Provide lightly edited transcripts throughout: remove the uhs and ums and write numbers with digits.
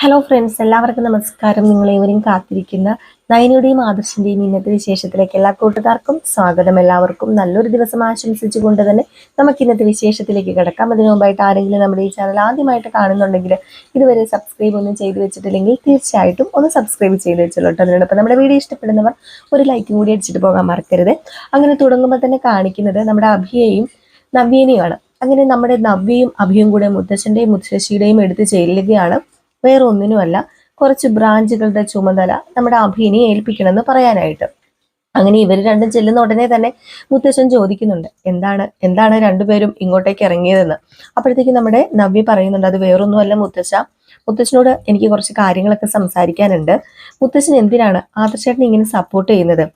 Hello friends, എല്ലാവർക്കും നമസ്കാരം. നിങ്ങളേവരും കാത്തിരിക്കുന്ന നയനയുടെയും ആദർശിന്റെയും ഇന്നത്തെ വിശേഷത്തിലേക്ക് എല്ലാ കൂട്ടുകാർക്കും സ്വാഗതം. എല്ലാവർക്കും നല്ലൊരു ദിവസം ആശംസിച്ചുകൊണ്ട് തന്നെ നമുക്ക് ഇന്നത്തെ വിശേഷത്തിലേക്ക് കിടക്കാം. അതിനു മുമ്പായിട്ട് ആരെങ്കിലും നമ്മുടെ ഈ ചാനൽ ആദ്യമായിട്ട് കാണുന്നുണ്ടെങ്കിൽ ഇതുവരെ സബ്സ്ക്രൈബ് ഒന്നും ചെയ്തു വെച്ചിട്ടില്ലെങ്കിൽ തീർച്ചയായിട്ടും ഒന്ന് സബ്സ്ക്രൈബ് ചെയ്ത് വെച്ചോളൂ. അതിനോടൊപ്പം നമ്മുടെ വീഡിയോ ഇഷ്ടപ്പെടുന്നവർ ഒരു ലൈക്കും കൂടി അടിച്ചിട്ട് പോകാൻ മറക്കരുത്. അങ്ങനെ തുടങ്ങുമ്പോൾ തന്നെ കാണിക്കുന്നത് നമ്മുടെ അഭിയെയും നവ്യേനെയാണ്. അങ്ങനെ നമ്മുടെ നവ്യയും അഭിയും കൂടെ മുത്തച്ഛൻ്റെയും മുത്തശ്ശിയുടെയും എടുത്ത് ചെല്ലുകയാണ്. വേറെ ഒന്നിനുമല്ല, കുറച്ച് ബ്രാഞ്ചുകളുടെ ചുമതല നമ്മുടെ അഭിനെ ഏൽപ്പിക്കണമെന്ന് പറയാനായിട്ട്. അങ്ങനെ ഇവർ രണ്ടും ചെല്ലുന്ന ഉടനെ തന്നെ മുത്തശ്ശൻ ചോദിക്കുന്നുണ്ട്, എന്താണ് രണ്ടുപേരും ഇങ്ങോട്ടേക്ക് ഇറങ്ങിയതെന്ന്. അപ്പോഴത്തേക്ക് നമ്മുടെ നവ്യ പറയുന്നുണ്ട്, അത് വേറൊന്നുമല്ല മുത്തശ്ശനോട് എനിക്ക് കുറച്ച് കാര്യങ്ങളൊക്കെ സംസാരിക്കാനുണ്ട്. മുത്തശ്ശൻ എന്തിനാണ് ആദർശേട്ടൻ ഇങ്ങനെ സപ്പോർട്ട് ചെയ്യുന്നത്?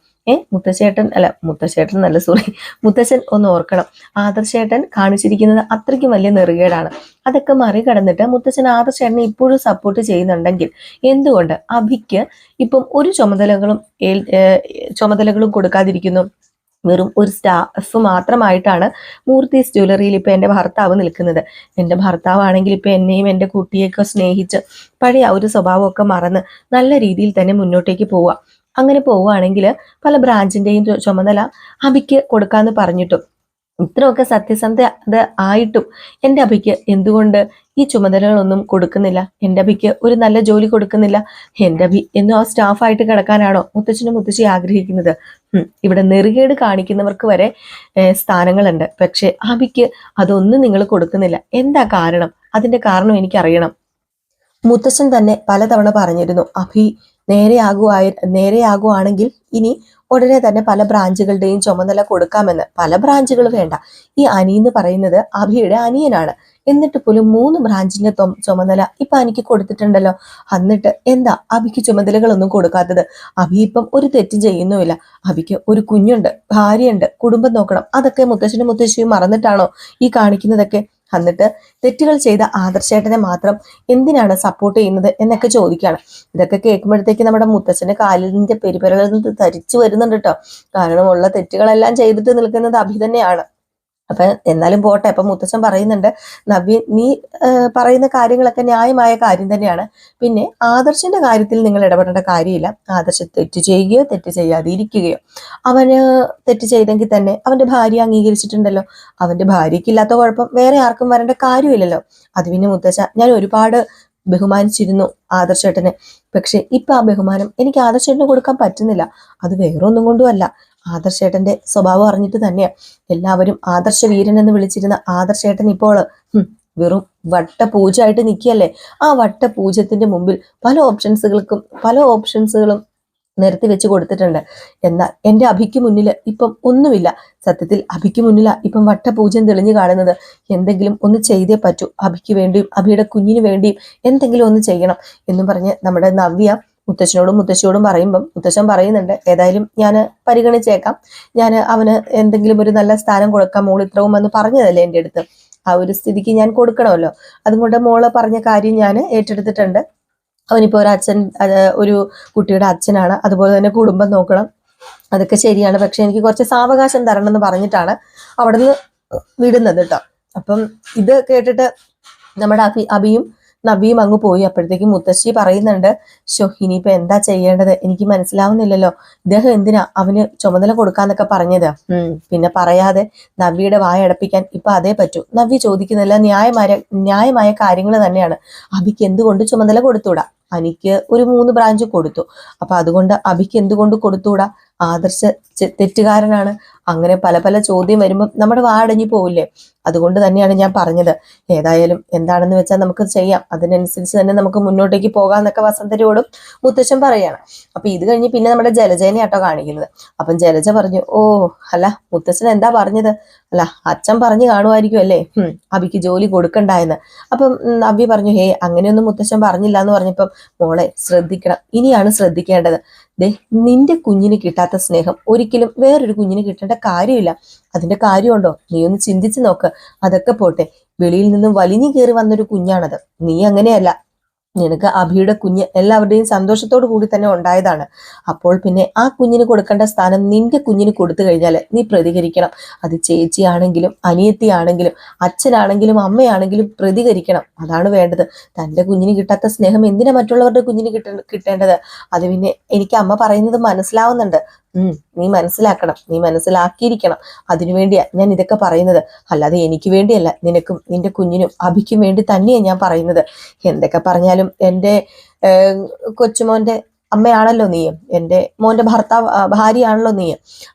മുത്തശ്ശൻ ഒന്ന് ഓർക്കണം, ആദർശേട്ടൻ കാണിച്ചിരിക്കുന്നത് അത്രയ്ക്കും വലിയ നെറുകേടാണ്. അതൊക്കെ മറികടന്നിട്ട് മുത്തശ്ശൻ ആദർശേട്ടനെ ഇപ്പോഴും സപ്പോർട്ട് ചെയ്യുന്നുണ്ടെങ്കിൽ എന്തുകൊണ്ട് അഭിക്ക് ഇപ്പം ഒരു ചുമതലകളും കൊടുക്കാതിരിക്കുന്നു? വെറും ഒരു സ്റ്റാഫ് മാത്രമായിട്ടാണ് മൂർത്തീസ് ജ്വല്ലറിയിൽ ഇപ്പൊ എൻ്റെ ഭർത്താവ് നിൽക്കുന്നത്. എൻ്റെ ഭർത്താവാണെങ്കിൽ ഇപ്പൊ എന്നെയും എൻ്റെ കുട്ടിയൊക്കെ സ്നേഹിച്ച് പഴയ ഒരു സ്വഭാവമൊക്കെ മറന്ന് നല്ല രീതിയിൽ തന്നെ മുന്നോട്ടേക്ക് പോവുക. അങ്ങനെ പോവുകയാണെങ്കിൽ പല ബ്രാഞ്ചിന്റെയും ചുമതല അഭിക്ക് കൊടുക്കാന്ന് പറഞ്ഞിട്ടും ഇത്രയൊക്കെ സത്യസന്ധത ആയിട്ടും എൻ്റെ അഭിക്ക് എന്തുകൊണ്ട് ഈ ചുമതലകളൊന്നും കൊടുക്കുന്നില്ല? എൻ്റെ അഭിക്ക് ഒരു നല്ല ജോലി കൊടുക്കുന്നില്ല? എൻ്റെ അഭി എന്നും ആ സ്റ്റാഫായിട്ട് കിടക്കാനാണോ മുത്തച്ഛനും മുത്തശ്ശി ആഗ്രഹിക്കുന്നത്? ഇവിടെ നെറുകേട് കാണിക്കുന്നവർക്ക് വരെ സ്ഥാനങ്ങളുണ്ട്. പക്ഷെ അഭിക്ക് അതൊന്നും നിങ്ങൾ കൊടുക്കുന്നില്ല. എന്താ കാരണം? അതിന്റെ കാരണം എനിക്കറിയണം. മുത്തച്ഛൻ തന്നെ പലതവണ പറഞ്ഞിരുന്നു, അഭി നേരെയാകുവാണെങ്കിൽ ഇനി ഉടനെ തന്നെ പല ബ്രാഞ്ചുകളുടെയും ചുമതല കൊടുക്കാമെന്ന്. പല ബ്രാഞ്ചുകൾ വേണ്ട, ഈ അനി എന്ന് പറയുന്നത് അഭിയുടെ അനിയനാണ്. എന്നിട്ട് പോലും 3 ബ്രാഞ്ചിന്റെ ചുമതല ഇപ്പൊ എനിക്ക് കൊടുത്തിട്ടുണ്ടല്ലോ. എന്നിട്ട് എന്താ അഭിക്ക് ചുമതലകളൊന്നും കൊടുക്കാത്തത്? അഭി ഇപ്പം ഒരു തെറ്റും ചെയ്യുന്നുമില്ല. അഭിക്ക് ഒരു കുഞ്ഞുണ്ട്, ഭാര്യയുണ്ട്, കുടുംബം നോക്കണം. അതൊക്കെ മുത്തശ്ശനും മുത്തശ്ശിയും മറന്നിട്ടാണോ ഈ കാണിക്കുന്നതൊക്കെ? എന്നിട്ട് തെറ്റുകൾ ചെയ്ത ആദർശേട്ടനെ മാത്രം എന്തിനാണ് സപ്പോർട്ട് ചെയ്യുന്നത് എന്നൊക്കെ ചോദിക്കുകയാണ്. ഇതൊക്കെ കേൾക്കുമ്പോഴത്തേക്ക് നമ്മുടെ മുത്തച്ഛന്റെ കാലിന്റെ പെരുപരളിൽ ധരിച്ചു വരുന്നുണ്ട് കേട്ടോ. കാരണം ഉള്ള തെറ്റുകളെല്ലാം ചെയ്തിട്ട് നിൽക്കുന്നത് അഭി തന്നെയാണ്. അപ്പൊ എന്നാലും പോട്ടെ. അപ്പൊ മുത്തച്ഛൻ പറയുന്നുണ്ട്, നവ്യ നീ പറയുന്ന കാര്യങ്ങളൊക്കെ ന്യായമായ കാര്യം തന്നെയാണ്. പിന്നെ ആദർശന്റെ കാര്യത്തിൽ നിങ്ങൾ ഇടപെടേണ്ട കാര്യമില്ല. ആദർശം തെറ്റ് ചെയ്യുകയോ തെറ്റ് ചെയ്യാതെ ഇരിക്കുകയോ. അവന് തെറ്റ് ചെയ്തെങ്കിൽ തന്നെ അവന്റെ ഭാര്യ അംഗീകരിച്ചിട്ടുണ്ടല്ലോ. അവന്റെ ഭാര്യയ്ക്ക് ഇല്ലാത്ത കുഴപ്പം വേറെ ആർക്കും വരേണ്ട കാര്യമില്ലല്ലോ. അത് പിന്നെ മുത്തച്ഛ, ഞാൻ ഒരുപാട് ബഹുമാനിച്ചിരുന്നു ആദർശേട്ടനെ. പക്ഷെ ഇപ്പൊ ആ ബഹുമാനം എനിക്ക് ആദർശേട്ടന് കൊടുക്കാൻ പറ്റുന്നില്ല. അത് വേറെ ഒന്നും കൊണ്ടുമല്ല, ആദർശേട്ടന്റെ സ്വഭാവം അറിഞ്ഞിട്ട് തന്നെയാ. എല്ലാവരും ആദർശ വീരൻ എന്ന് വിളിച്ചിരുന്ന ആദർശേട്ടൻ ഇപ്പോൾ വെറും വട്ടപൂജയായിട്ട് നിൽക്കുകയല്ലേ. ആ വട്ടപൂജത്തിന്റെ മുമ്പിൽ പല ഓപ്ഷൻസുകളും നിരത്തി വെച്ച് കൊടുത്തിട്ടുണ്ട്. എന്നാൽ എൻ്റെ അഭിക്ക് മുന്നിൽ ഇപ്പം ഒന്നുമില്ല. സത്യത്തിൽ അഭിക്ക് മുന്നിലാ ഇപ്പം വട്ടപൂജം തെളിഞ്ഞു കാണുന്നത്. എന്തെങ്കിലും ഒന്ന് ചെയ്തേ പറ്റൂ. അഭിക്ക് വേണ്ടിയും അഭിയുടെ കുഞ്ഞിന് വേണ്ടിയും എന്തെങ്കിലും ഒന്ന് ചെയ്യണം എന്നും പറഞ്ഞ് നമ്മുടെ നവ്യ മുത്തച്ഛനോടും മുത്തശ്ശിയോടും പറയുമ്പം മുത്തച്ഛൻ പറയുന്നുണ്ട്, ഏതായാലും ഞാൻ പരിഗണിച്ചേക്കാം. ഞാൻ അവന് എന്തെങ്കിലും ഒരു നല്ല സ്ഥാനം കൊടുക്കാം. മോൾ ഇത്രയും വന്ന് പറഞ്ഞതല്ലേ എൻ്റെ അടുത്ത്, ആ ഒരു സ്ഥിതിക്ക് ഞാൻ കൊടുക്കണമല്ലോ. അതുകൊണ്ട് മോള് പറഞ്ഞ കാര്യം ഞാൻ ഏറ്റെടുത്തിട്ടുണ്ട്. അവനിപ്പോ ഒരു കുട്ടിയുടെ അച്ഛനാണ്. അതുപോലെ തന്നെ കുടുംബം നോക്കണം. അതൊക്കെ ശരിയാണ്. പക്ഷെ എനിക്ക് കുറച്ച് സാവകാശം തരണം എന്ന് പറഞ്ഞിട്ടാണ് അവിടുന്ന് വിടുന്നത് കേട്ടോ. അപ്പം ഇത് കേട്ടിട്ട് നമ്മുടെ അഭിയും നബിയും അങ്ങ് പോയി. അപ്പോഴത്തേക്കും മുത്തശ്ശി പറയുന്നുണ്ട്, ഇനിയിപ്പൊ എന്താ ചെയ്യേണ്ടത് എനിക്ക് മനസ്സിലാവുന്നില്ലല്ലോ. ഇദ്ദേഹം എന്തിനാ അവന് ചുമതല കൊടുക്കാന്നൊക്കെ പറഞ്ഞത്? പിന്നെ പറയാതെ നവ്യയുടെ വായ അടപ്പിക്കാൻ ഇപ്പൊ അതേ പറ്റൂ. നവ്യ ചോദിക്കുന്നില്ല, ന്യായമായ കാര്യങ്ങൾ തന്നെയാണ്. അഭിക്ക് എന്തുകൊണ്ട് ചുമതല കൊടുത്തൂടാ? അനിക്ക് ഒരു 3 ബ്രാഞ്ച് കൊടുത്തു. അപ്പൊ അതുകൊണ്ട് അഭിക്ക് എന്തുകൊണ്ട് കൊടുത്തൂടാ? ആദർശ തെറ്റുകാരനാണ്. അങ്ങനെ പല ചോദ്യം വരുമ്പോൾ നമ്മുടെ വാടഞ്ഞു പോവില്ലേ? അതുകൊണ്ട് തന്നെയാണ് ഞാൻ പറഞ്ഞത്. ഏതായാലും എന്താണെന്ന് വെച്ചാൽ നമുക്ക് ചെയ്യാം, അതിനനുസരിച്ച് തന്നെ നമുക്ക് മുന്നോട്ടേക്ക് പോകാന്നൊക്കെ വസന്തരോടും മുത്തച്ഛൻ പറയാണ്. അപ്പൊ ഇത് കഴിഞ്ഞ് പിന്നെ നമ്മുടെ ജലജേനെ ആട്ടോ കാണിക്കുന്നത്. അപ്പം ജലജ പറഞ്ഞു, ഓ അല്ല മുത്തച്ഛൻ എന്താ പറഞ്ഞത്? അല്ല അച്ഛൻ പറഞ്ഞു കാണുമായിരിക്കും അല്ലേ അഭിക്ക് ജോലി കൊടുക്കണ്ടായെന്ന്. അപ്പം നവ്യ പറഞ്ഞു, അങ്ങനെയൊന്നും മുത്തച്ഛൻ പറഞ്ഞില്ല എന്ന് പറഞ്ഞപ്പം, മോളെ ശ്രദ്ധിക്കണം, ഇനിയാണ് ശ്രദ്ധിക്കേണ്ടത്. നിന്റെ കുഞ്ഞിന് കിട്ടാത്ത സ്നേഹം ഒരിക്കലും വേറൊരു കുഞ്ഞിന് കിട്ടേണ്ട കാര്യമില്ല. അതിന്റെ കാര്യമുണ്ടോ? നീ ഒന്ന് ചിന്തിച്ചു നോക്ക്. അതൊക്കെ പോട്ടെ, വെളിയിൽ നിന്നും വലിഞ്ഞു കയറി വന്നൊരു കുഞ്ഞാണത്. നീ അങ്ങനെയല്ല. നിനക്ക് അഭിയുടെ കുഞ്ഞ് എല്ലാവരുടെയും സന്തോഷത്തോടു കൂടി തന്നെ ഉണ്ടായതാണ്. അപ്പോൾ പിന്നെ ആ കുഞ്ഞിന് കൊടുക്കേണ്ട സ്ഥാനം നിന്റെ കുഞ്ഞിന് കൊടുത്തു കഴിഞ്ഞാൽ നീ പ്രതികരിക്കണം. അത് ചേച്ചിയാണെങ്കിലും അനിയത്തിയാണെങ്കിലും അച്ഛനാണെങ്കിലും അമ്മയാണെങ്കിലും പ്രതികരിക്കണം. അതാണ് വേണ്ടത്. തൻ്റെ കുഞ്ഞിന് കിട്ടാത്ത സ്നേഹം എന്തിനാ മറ്റുള്ളവരുടെ കുഞ്ഞിന് കിട്ടേണ്ടത്? അത് പിന്നെ എനിക്ക് അമ്മ പറയുന്നത് മനസ്സിലാവുന്നുണ്ട്. നീ മനസ്സിലാക്കണം, നീ മനസ്സിലാക്കിയിരിക്കണം. അതിനുവേണ്ടിയാ ഞാൻ ഇതൊക്കെ പറയുന്നത്. അല്ലാതെ എനിക്ക് വേണ്ടിയല്ല, നിനക്കും നിന്റെ കുഞ്ഞിനും അഭിക്കും വേണ്ടി തന്നെയാണ് ഞാൻ പറയുന്നത്. എന്തൊക്കെ പറഞ്ഞാലും എൻ്റെ കൊച്ചുമോന്റെ അമ്മയാണല്ലോ നീ, എൻ്റെ മോന്റെ ഭാര്യയാണല്ലോ നീ.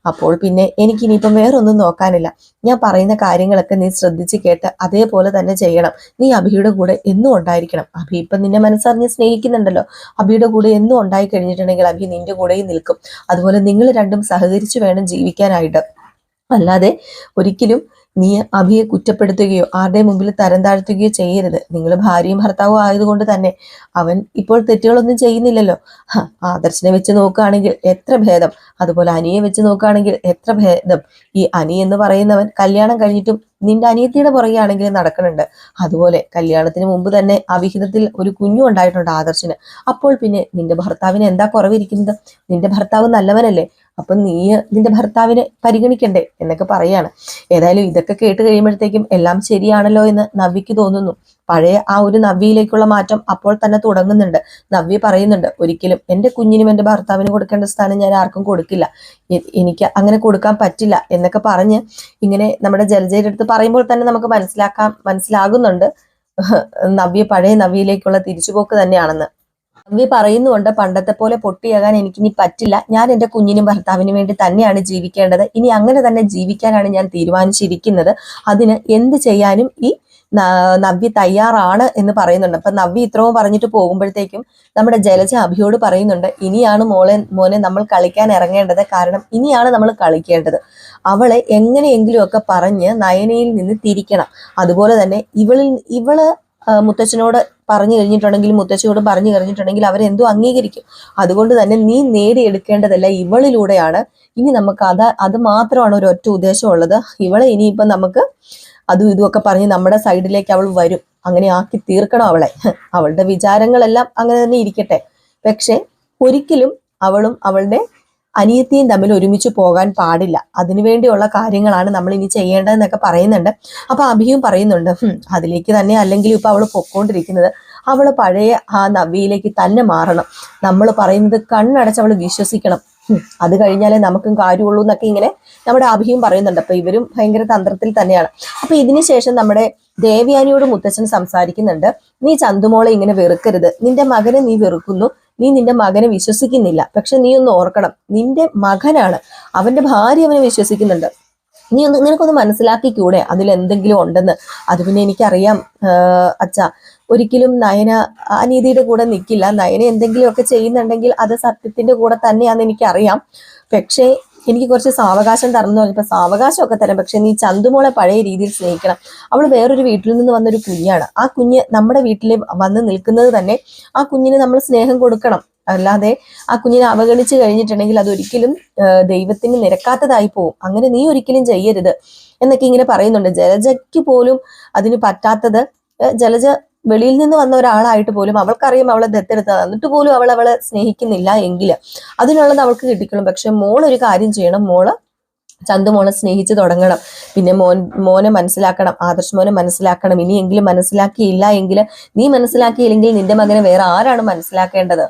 അപ്പോൾ പിന്നെ എനിക്കിനിയിപ്പം വേറൊന്നും നോക്കാനില്ല. ഞാൻ പറയുന്ന കാര്യങ്ങളൊക്കെ നീ ശ്രദ്ധിച്ച് കേട്ട് അതേപോലെ തന്നെ ചെയ്യണം. നീ അഭിയുടെ കൂടെ എന്നും ഉണ്ടായിരിക്കണം. അഭി ഇപ്പം നിന്നെ മനസ്സറിഞ്ഞ് സ്നേഹിക്കുന്നുണ്ടല്ലോ. അഭിയുടെ കൂടെ എന്നും ഉണ്ടായി കഴിഞ്ഞിട്ടുണ്ടെങ്കിൽ അഭി നിന്റെ കൂടെയും നിൽക്കും. അതുപോലെ നിങ്ങൾ രണ്ടും സഹകരിച്ചു വേണം ജീവിക്കാനായിട്ട്. അല്ലാതെ ഒരിക്കലും നീ അഭിയെ കുറ്റപ്പെടുത്തുകയോ ആരുടെ മുമ്പിൽ തരം താഴ്ത്തുകയോ ചെയ്യരുത്. നിങ്ങൾ ഭാര്യയും ഭർത്താവും ആയതുകൊണ്ട് തന്നെ അവൻ ഇപ്പോൾ തെറ്റുകളൊന്നും ചെയ്യുന്നില്ലല്ലോ. ആദർശിനെ വെച്ച് നോക്കുകയാണെങ്കിൽ എത്ര ഭേദം, അതുപോലെ അനിയെ വെച്ച് നോക്കുകയാണെങ്കിൽ എത്ര ഭേദം. ഈ അനി എന്ന് പറയുന്നവൻ കല്യാണം കഴിഞ്ഞിട്ടും നിന്റെ അനിയത്തിയുടെ പുറകെയാണെങ്കിലും നടക്കുന്നുണ്ട്. അതുപോലെ കല്യാണത്തിന് മുമ്പ് തന്നെ അവിഹിതത്തിൽ ഒരു കുഞ്ഞു ഉണ്ടായിട്ടുണ്ട് ആദർശിന്. അപ്പോൾ പിന്നെ നിന്റെ ഭർത്താവിന് എന്താ കുറവിരിക്കുന്നത്? നിന്റെ ഭർത്താവ് നല്ലവനല്ലേ? അപ്പൊ നീ നിന്റെ ഭർത്താവിനെ പരിഗണിക്കണ്ടേ എന്നൊക്കെ പറയാണ്. ഏതായാലും ഇതൊക്കെ കേട്ട് കഴിയുമ്പോഴത്തേക്കും എല്ലാം ശരിയാണല്ലോ എന്ന് നവ്യക്ക് തോന്നുന്നു. പഴയ ആ ഒരു നവ്യയിലേക്കുള്ള മാറ്റം അപ്പോൾ തന്നെ തുടങ്ങുന്നുണ്ട്. നവ്യ പറയുന്നുണ്ട്, ഒരിക്കലും എൻ്റെ കുഞ്ഞിനും എൻ്റെ ഭർത്താവിന് കൊടുക്കേണ്ട സ്ഥാനം ഞാൻ ആർക്കും കൊടുക്കില്ല, എനിക്ക് അങ്ങനെ കൊടുക്കാൻ പറ്റില്ല എന്നൊക്കെ പറഞ്ഞ് ഇങ്ങനെ നമ്മുടെ ജലജയുടെ അടുത്ത് പറയുമ്പോൾ തന്നെ നമുക്ക് മനസ്സിലാകുന്നുണ്ട് നവ്യ പഴയ നവ്യയിലേക്കുള്ള തിരിച്ചുപോക്ക് തന്നെയാണെന്ന്. നവ്യ പറയുന്നുണ്ട്, പണ്ടത്തെ പോലെ പൊട്ടിയാകാൻ എനിക്കിനി പറ്റില്ല. ഞാൻ എൻ്റെ കുഞ്ഞിനും ഭർത്താവിനും വേണ്ടി തന്നെയാണ് ജീവിക്കേണ്ടത്. ഇനി അങ്ങനെ തന്നെ ജീവിക്കാനാണ് ഞാൻ തീരുമാനിച്ചിരിക്കുന്നത്. അതിന് എന്ത് ചെയ്യാനും ഈ നവ്യ തയ്യാറാണ് എന്ന് പറയുന്നുണ്ട്. അപ്പൊ നവ്യ ഇത്രയും പറഞ്ഞിട്ട് പോകുമ്പോഴത്തേക്കും നമ്മുടെ ജലജ അഭിയോട് പറയുന്നുണ്ട്, ഇനിയാണ് മോനെ നമ്മൾ കളിക്കാൻ ഇറങ്ങേണ്ടത്. കാരണം ഇനിയാണ് നമ്മൾ കളിക്കേണ്ടത്. അവളെ എങ്ങനെയെങ്കിലും ഒക്കെ പറഞ്ഞ് നയനയിൽ നിന്ന് തിരിക്കണം. അതുപോലെ തന്നെ ഇവള് മുത്തച്ഛനോട് പറഞ്ഞു കഴിഞ്ഞിട്ടുണ്ടെങ്കിൽ മുത്തച്ഛനോട് പറഞ്ഞു കഴിഞ്ഞിട്ടുണ്ടെങ്കിൽ അവരെന്തോ അംഗീകരിക്കും. അതുകൊണ്ട് തന്നെ നീ നേടിയെടുക്കേണ്ടതല്ല ഇവളിലൂടെയാണ്. ഇനി നമുക്ക് അത് മാത്രമാണ് ഒരു ഒറ്റ ഉദ്ദേശമുള്ളത്. ഇവളെ ഇനിയിപ്പം നമുക്ക് അതും ഇതുമൊക്കെ പറഞ്ഞ് നമ്മുടെ സൈഡിലേക്ക് അവൾ വരും. അങ്ങനെ ആക്കി തീർക്കണം അവളെ. അവളുടെ വിചാരങ്ങളെല്ലാം അങ്ങനെ തന്നെ ഇരിക്കട്ടെ. പക്ഷെ ഒരിക്കലും അവളും അവളുടെ അനിയത്തിയും തമ്മിൽ ഒരുമിച്ച് പോകാൻ പാടില്ല. അതിനുവേണ്ടിയുള്ള കാര്യങ്ങളാണ് നമ്മൾ ഇനി ചെയ്യേണ്ടതെന്നൊക്കെ പറയുന്നുണ്ട്. അപ്പൊ അഭിയും പറയുന്നുണ്ട്, അതിലേക്ക് തന്നെ അല്ലെങ്കിൽ ഇപ്പൊ അവള് പൊക്കോണ്ടിരിക്കുന്നത്. അവള് പഴയ ആ നവ്യയിലേക്ക് തന്നെ മാറണം. നമ്മൾ പറയുന്നത് കണ്ണടച്ച് അവള് വിശ്വസിക്കണം. അത് കഴിഞ്ഞാലേ നമുക്കും കാര്യമുള്ളൂ എന്നൊക്കെ ഇങ്ങനെ നമ്മുടെ അഭിയും പറയുന്നുണ്ട്. അപ്പൊ ഇവരും ഭയങ്കര തന്ത്രത്തിൽ തന്നെയാണ്. അപ്പൊ ഇതിനുശേഷം നമ്മുടെ ദേവയാനിയോട് മുത്തച്ഛൻ സംസാരിക്കുന്നുണ്ട്, നീ ചന്തുമോളെ ഇങ്ങനെ വെറുക്കരുത്. നിന്റെ മകനെ നീ വെറുക്കുന്നു, നീ നിന്റെ മകനെ വിശ്വസിക്കുന്നില്ല. പക്ഷെ നീ ഒന്ന് ഓർക്കണം, നിന്റെ മകനാണ്, അവന്റെ ഭാര്യ അവനെ വിശ്വസിക്കുന്നുണ്ട്. നിനക്കൊന്ന് മനസ്സിലാക്കിക്കൂടെ അതിലെന്തെങ്കിലും ഉണ്ടെന്ന്? അത് പിന്നെ എനിക്കറിയാം അച്ഛാ, ഒരിക്കലും നയന അനീതിയുടെ കൂടെ നിൽക്കില്ല. നയന എന്തെങ്കിലുമൊക്കെ ചെയ്യുന്നുണ്ടെങ്കിൽ അത് സത്യത്തിന്റെ കൂടെ തന്നെയാണെന്ന് എനിക്കറിയാം. പക്ഷേ എനിക്ക് കുറച്ച് സാവകാശം തരണം. ഇപ്പൊ സാവകാശമൊക്കെ തരാം, പക്ഷെ നീ ചന്തുമോളെ പഴയ രീതിയിൽ സ്നേഹിക്കണം. അവൾ വേറൊരു വീട്ടിൽ നിന്ന് വന്നൊരു കുഞ്ഞാണ്. ആ കുഞ്ഞ് നമ്മുടെ വീട്ടിൽ വന്ന് നിൽക്കുന്നത് തന്നെ ആ കുഞ്ഞിന് നമ്മൾ സ്നേഹം കൊടുക്കണം. അല്ലാതെ ആ കുഞ്ഞിനെ അവഗണിച്ച് കഴിഞ്ഞിട്ടുണ്ടെങ്കിൽ അതൊരിക്കലും ദൈവത്തിന് നിരക്കാത്തതായി പോകും. അങ്ങനെ നീ ഒരിക്കലും ചെയ്യരുത് എന്നൊക്കെ ഇങ്ങനെ പറയുന്നുണ്ട്. ജലജയ്ക്ക് പോലും അതിന് പറ്റാത്തത്, ജലജ വെളിയിൽ നിന്ന് വന്ന ഒരാളായിട്ട് പോലും അവൾക്കറിയാം അവളെ ദത്തെടുത്തത്, എന്നിട്ട് പോലും അവളെ സ്നേഹിക്കുന്നില്ല എങ്കിൽ അതിനുള്ളത് അവൾക്ക് കിട്ടിക്കണം. പക്ഷെ മോളൊരു കാര്യം ചെയ്യണം, മോള് ചന്തുമോളെ സ്നേഹിച്ച് തുടങ്ങണം. പിന്നെ മോനെ മനസ്സിലാക്കണം, ആദർശ് മോനെ മനസ്സിലാക്കണം. ഇനിയെങ്കിലും മനസ്സിലാക്കിയില്ല എങ്കിൽ, നീ മനസ്സിലാക്കിയില്ലെങ്കിൽ നിന്റെ മകനെ വേറെ ആരാണ് മനസ്സിലാക്കേണ്ടത്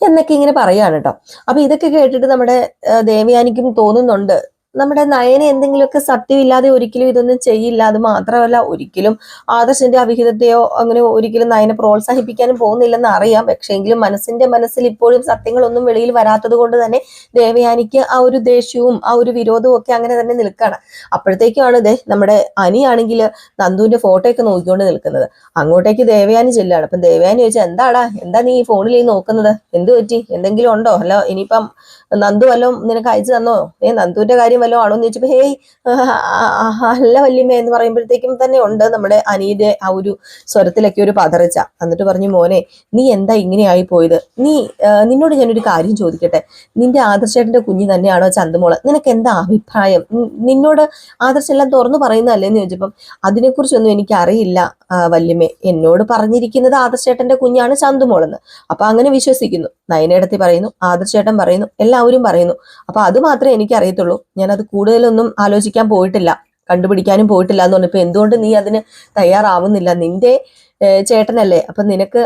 എന്നൊക്കെ ഇങ്ങനെ പറയാണ് കേട്ടോ. അപ്പൊ ഇതൊക്കെ കേട്ടിട്ട് നമ്മുടെ ദേവയാനിക്കും തോന്നുന്നുണ്ട്, നമ്മുടെ നയന എന്തെങ്കിലുമൊക്കെ സത്യമില്ലാതെ ഒരിക്കലും ഇതൊന്നും ചെയ്യില്ല. അത് മാത്രമല്ല, ഒരിക്കലും ആദർശന്റെ അവിഹിതത്തെയോ അങ്ങനെ ഒരിക്കലും നയനെ പ്രോത്സാഹിപ്പിക്കാനും പോകുന്നില്ലെന്ന് അറിയാം. പക്ഷെ എങ്കിലും മനസ്സിൽ ഇപ്പോഴും സത്യങ്ങളൊന്നും വെളിയിൽ വരാത്തത് കൊണ്ട് തന്നെ ദേവയാനിക്ക് ആ ഒരു ദേഷ്യവും ആ ഒരു വിരോധവും ഒക്കെ അങ്ങനെ തന്നെ നിൽക്കുകയാണ്. അപ്പോഴത്തേക്കാണ് നമ്മുടെ അനിയാണെങ്കിൽ നന്ദുവിന്റെ ഫോട്ടോ ഒക്കെ നോക്കിക്കൊണ്ട് നിൽക്കുന്നത്. അങ്ങോട്ടേക്ക് ദേവയാനി ചെല്ലാണ്. അപ്പം ദേവയാനി ചോദിച്ചാൽ, എന്താ നീ ഈ ഫോണിൽ നോക്കുന്നത്? എന്ത് പറ്റി? എന്തെങ്കിലും ഉണ്ടോ? അല്ല ഇനിയിപ്പം നന്ദു വല്ലതും നിനക്ക് അയച്ചു തന്നോ? നന്ദുവിന്റെ കാര്യം വല്ലതും ആണോ എന്ന് ചോദിച്ചപ്പോൾ ഹേയ് അല്ല വല്യമ്മ എന്ന് പറയുമ്പോഴത്തേക്കും തന്നെ ഉണ്ട് നമ്മുടെ അനിയുടെ ആ ഒരു സ്വരത്തിലൊക്കെ ഒരു പതറിച്ച. എന്നിട്ട് പറഞ്ഞു, മോനെ നീ എന്താ ഇങ്ങനെയായി പോയത്? നിന്നോട് ഞാനൊരു കാര്യം ചോദിക്കട്ടെ, നിന്റെ ആദർശേട്ടന്റെ കുഞ്ഞ് തന്നെയാണോ ചന്തുമോള്? നിനക്ക് എന്താ അഭിപ്രായം? നിന്നോട് ആദർശ് എല്ലാം തുറന്നു പറയുന്നതല്ലേ എന്ന് ചോദിച്ചപ്പം അതിനെക്കുറിച്ചൊന്നും എനിക്ക് അറിയില്ല വല്യമ്മേ, എന്നോട് പറഞ്ഞിരിക്കുന്നത് ആദർശേട്ടന്റെ കുഞ്ഞാണ് ചന്തുമോളെന്ന്. അപ്പൊ അങ്ങനെ വിശ്വസിക്കുന്നു. നയനേടത്തി പറയുന്നു, ആദർശേട്ടൻ പറയുന്നു, എല്ലാവരും പറയുന്നു. അപ്പൊ അത് മാത്രമേ എനിക്ക് അറിയത്തുള്ളൂ. ഞാനത് കൂടുതലൊന്നും ആലോചിക്കാൻ പോയിട്ടില്ല, കണ്ടുപിടിക്കാനും പോയിട്ടില്ല എന്ന് പറഞ്ഞപ്പോ എന്തുകൊണ്ട് നീ അതിന് തയ്യാറാവുന്നില്ല? നിന്റെ ചേട്ടനല്ലേ, അപ്പൊ നിനക്ക്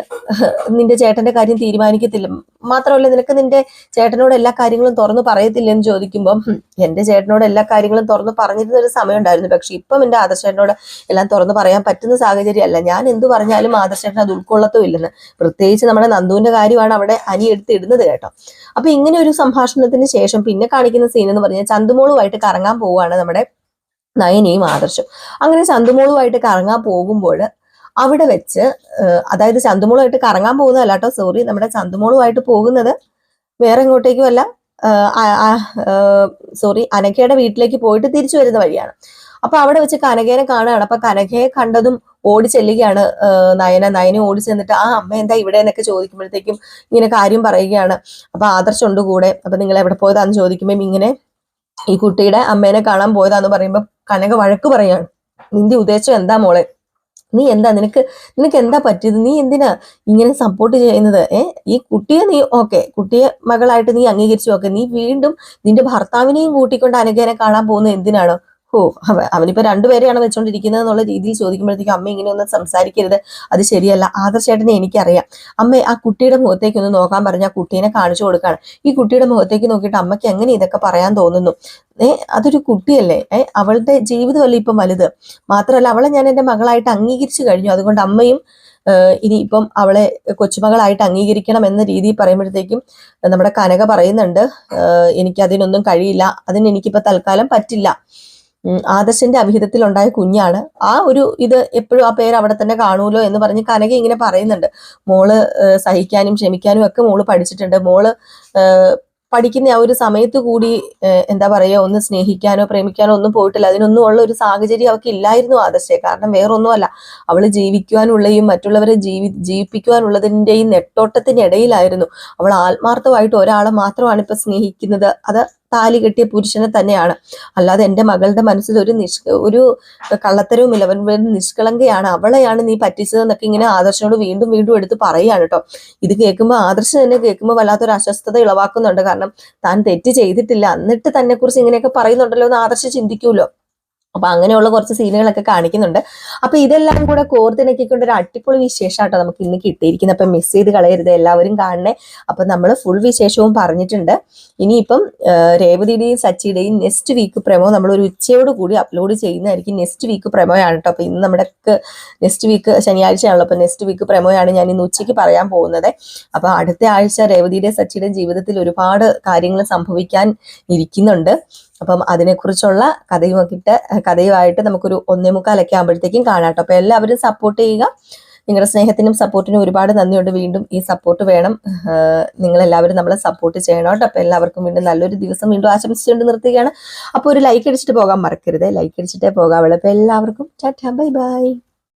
നിന്റെ ചേട്ടന്റെ കാര്യം തീരുമാനിക്കത്തില്ല, മാത്രമല്ല നിനക്ക് നിന്റെ ചേട്ടനോട് എല്ലാ കാര്യങ്ങളും തുറന്നു പറയത്തില്ലെന്ന് ചോദിക്കുമ്പോൾ എന്റെ ചേട്ടനോട് എല്ലാ കാര്യങ്ങളും തുറന്നു പറഞ്ഞിരുന്ന ഒരു സമയം ഉണ്ടായിരുന്നു. പക്ഷെ ഇപ്പം എന്റെ ആദർശേട്ടനോട് എല്ലാം തുറന്നു പറയാൻ പറ്റുന്ന സാഹചര്യമല്ല. ഞാൻ എന്തു പറഞ്ഞാലും ആദർശേട്ടൻ അത് ഉൾക്കൊള്ളത്തും ഇല്ലെന്ന്. പ്രത്യേകിച്ച് നമ്മുടെ നന്ദുവിന്റെ കാര്യമാണ് അവിടെ അനി എടുത്തിടുന്നത് കേട്ടോ. അപ്പൊ ഇങ്ങനെ ഒരു സംഭാഷണത്തിന് ശേഷം പിന്നെ കാണിക്കുന്ന സീൻ എന്ന് പറഞ്ഞാൽ ചന്തുമോളുമായിട്ട് കറങ്ങാൻ പോവുകയാണ് നമ്മുടെ നയനയും ആദർശം. അങ്ങനെ ചന്തുമോളുമായിട്ട് കറങ്ങാൻ പോകുമ്പോൾ അവിടെ വെച്ച് അതായത് ചന്തുമോളുമായിട്ട് കറങ്ങാൻ പോകുന്നതല്ല കേട്ടോ, സോറി, നമ്മുടെ ചന്തുമോളുമായിട്ട് പോകുന്നത് വേറെ എങ്ങോട്ടേക്കും അല്ല, സോറി, അനഘയുടെ വീട്ടിലേക്ക് പോയിട്ട് തിരിച്ചു വരുന്ന വഴിയാണ്. അപ്പൊ അവിടെ വെച്ച് കനകേനെ കാണുകയാണ്. അപ്പൊ കനകയെ കണ്ടതും ഓടി ചെല്ലുകയാണ് നയന ഓടി ചെന്നിട്ട് ആ അമ്മ എന്താ ഇവിടെ എന്നൊക്കെ ചോദിക്കുമ്പോഴത്തേക്കും ഇങ്ങനെ കാര്യം പറയുകയാണ്. അപ്പൊ ആദർശം ഉണ്ട് കൂടെ. അപ്പൊ നിങ്ങൾ എവിടെ പോയതാന്ന് ചോദിക്കുമ്പോൾ ഇങ്ങനെ ഈ കുട്ടിയുടെ അമ്മേനെ കാണാൻ പോയതാന്ന് പറയുമ്പോ കനക വഴക്ക് പറയാണ്, നിന്റെ ഉദ്ദേശം എന്താ മോളെ? നീ എന്താ, നിനക്ക് എന്താ പറ്റിയത്? നീ എന്തിനാ ഇങ്ങനെ സപ്പോർട്ട് ചെയ്യുന്നത്? ഈ കുട്ടിയെ നീ കുട്ടിയെ മകളായിട്ട് നീ അംഗീകരിച്ചു. നീ വീണ്ടും നിന്റെ ഭർത്താവിനെയും കൂട്ടിക്കൊണ്ട് അനഘേനെ കാണാൻ പോകുന്നത് എന്തിനാണോ? അവനിപ്പോ രണ്ടുപേരെയാണ് വെച്ചോണ്ടിരിക്കുന്നത് എന്നുള്ള രീതിയിൽ ചോദിക്കുമ്പോഴത്തേക്കും അമ്മ ഇങ്ങനെ ഒന്നും സംസാരിക്കരുത്, അത് ശരിയല്ല. ആദർശേട്ടനെ എനിക്കറിയാം. അമ്മ ആ കുട്ടിയുടെ മുഖത്തേക്ക് ഒന്ന് നോക്കാൻ പറഞ്ഞ ആ കുട്ടീനെ കാണിച്ചു കൊടുക്കാണ്. ഈ കുട്ടിയുടെ മുഖത്തേക്ക് നോക്കിയിട്ട് അമ്മയ്ക്ക് എങ്ങനെ ഇതൊക്കെ പറയാൻ തോന്നുന്നു? അതൊരു കുട്ടിയല്ലേ, അവളുടെ ജീവിതമല്ലേ ഇപ്പം വലുത്. മാത്രമല്ല അവളെ ഞാൻ എൻ്റെ മകളായിട്ട് അംഗീകരിച്ചു കഴിഞ്ഞു. അതുകൊണ്ട് അമ്മയും ഇനിയിപ്പം അവളെ കൊച്ചുമകളായിട്ട് അംഗീകരിക്കണം എന്ന രീതിയിൽ പറയുമ്പോഴത്തേക്കും നമ്മുടെ കനക പറയുന്നുണ്ട്, എനിക്കതിനൊന്നും കഴിയില്ല, എനിക്കിപ്പോ തൽക്കാലം പറ്റില്ല. ആദർശന്റെ അവിഹിതത്തിൽ ഉണ്ടായ കുഞ്ഞാണ്, ആ ഒരു ഇത് എപ്പോഴും ആ പേര് അവിടെ തന്നെ കാണൂലോ എന്ന് പറഞ്ഞ് കനക ഇങ്ങനെ പറയുന്നുണ്ട്. മോള് സഹിക്കാനും ക്ഷമിക്കാനും ഒക്കെ മോള് പഠിച്ചിട്ടുണ്ട്. മോള് പഠിക്കുന്ന ആ ഒരു സമയത്ത് കൂടി എന്താ പറയുക, ഒന്ന് സ്നേഹിക്കാനോ പ്രേമിക്കാനോ ഒന്നും പോയിട്ടില്ല. അതിനൊന്നും ഉള്ള ഒരു സാഹചര്യം അവൾക്ക് ഇല്ലായിരുന്നു ആദർശയെ. കാരണം വേറൊന്നുമല്ല, അവള് ജീവിക്കുവാനുള്ളയും മറ്റുള്ളവരെ ജീവിപ്പിക്കുവാനുള്ളതിൻ്റെയും നെട്ടോട്ടത്തിനിടയിലായിരുന്നു. അവൾ ആത്മാർത്ഥമായിട്ട് ഒരാളെ മാത്രമാണ് ഇപ്പൊ സ്നേഹിക്കുന്നത്, അത് താലി കെട്ടിയ പുരുഷനെ തന്നെയാണ്. അല്ലാതെ എൻ്റെ മകളുടെ മനസ്സിൽ ഒരു കള്ളത്തരവുമില്ല, അവൻ നിഷ്കളങ്കയാണ്, അവളെയാണ് നീ പറ്റിച്ചതെന്നൊക്കെ ഇങ്ങനെ ആദർശനോട് വീണ്ടും വീണ്ടും എടുത്ത് പറയുകയാണ് കേട്ടോ. ഇത് കേൾക്കുമ്പോൾ ആദർശം തന്നെ കേൾക്കുമ്പോൾ വല്ലാത്തൊരു അസ്വസ്ഥത ഇളവാക്കുന്നുണ്ട്. കാരണം താൻ തെറ്റ് ചെയ്തിട്ടില്ല, എന്നിട്ട് തന്നെ കുറിച്ച് ഇങ്ങനെയൊക്കെ പറയുന്നുണ്ടല്ലോ എന്ന് ആദർശം ചിന്തിക്കൂലോ. അപ്പൊ അങ്ങനെയുള്ള കുറച്ച് സീനുകളൊക്കെ കാണിക്കുന്നുണ്ട്. അപ്പൊ ഇതെല്ലാം കൂടെ കോർത്തിണക്കിക്കൊണ്ട് ഒരു അടിപൊളി വിശേഷമാട്ടോ നമുക്ക് ഇന്ന് കിട്ടിയിരിക്കുന്നത്. അപ്പൊ മിസ് ചെയ്ത് കളയരുത്, എല്ലാവരും കാണണേ. അപ്പൊ നമ്മൾ ഫുൾ വിശേഷവും പറഞ്ഞിട്ടുണ്ട്. ഇനിയിപ്പം രേവതിയുടെയും സച്ചിയുടെയും നെക്സ്റ്റ് വീക്ക് പ്രമോ നമ്മൾ ഒരു ഉച്ചയോട് കൂടി അപ്ലോഡ് ചെയ്യുന്നതായിരിക്കും. നെക്സ്റ്റ് വീക്ക് പ്രമോയാണ് കേട്ടോ. അപ്പൊ ഇന്ന് നമ്മുടെ നെക്സ്റ്റ് വീക്ക് ശനിയാഴ്ചയാണല്ലോ. അപ്പൊ നെക്സ്റ്റ് വീക്ക് പ്രമോയാണ് ഞാൻ ഇന്ന് ഉച്ചയ്ക്ക് പറയാൻ പോകുന്നത്. അപ്പൊ അടുത്ത ആഴ്ച രേവതിയുടെയും സച്ചിയുടെയും ജീവിതത്തിൽ ഒരുപാട് കാര്യങ്ങൾ സംഭവിക്കാൻ ഇരിക്കുന്നുണ്ട്. അപ്പം അതിനെക്കുറിച്ചുള്ള കഥയുമായിട്ട് നമുക്കൊരു 1:45 ആകുമ്പോഴത്തേക്കും കാണാട്ടോ. അപ്പൊ എല്ലാവരും സപ്പോർട്ട് ചെയ്യുക. നിങ്ങളുടെ സ്നേഹത്തിനും സപ്പോർട്ടിനും ഒരുപാട് നന്ദിയുണ്ട്. വീണ്ടും ഈ സപ്പോർട്ട് വേണം, നിങ്ങൾ എല്ലാവരും നമ്മളെ സപ്പോർട്ട് ചെയ്യണം കേട്ടോ. അപ്പൊ എല്ലാവർക്കും വീണ്ടും നല്ലൊരു ദിവസം വീണ്ടും ആശംസിച്ചുകൊണ്ട് നിർത്തുകയാണ്. അപ്പൊ ഒരു ലൈക്ക് അടിച്ചിട്ട് പോകാൻ മറക്കരുത്, ലൈക്ക് അടിച്ചിട്ടേ പോകാവുള്ളൂ. അപ്പൊ എല്ലാവർക്കും ടാറ്റാ, ബൈ ബൈ.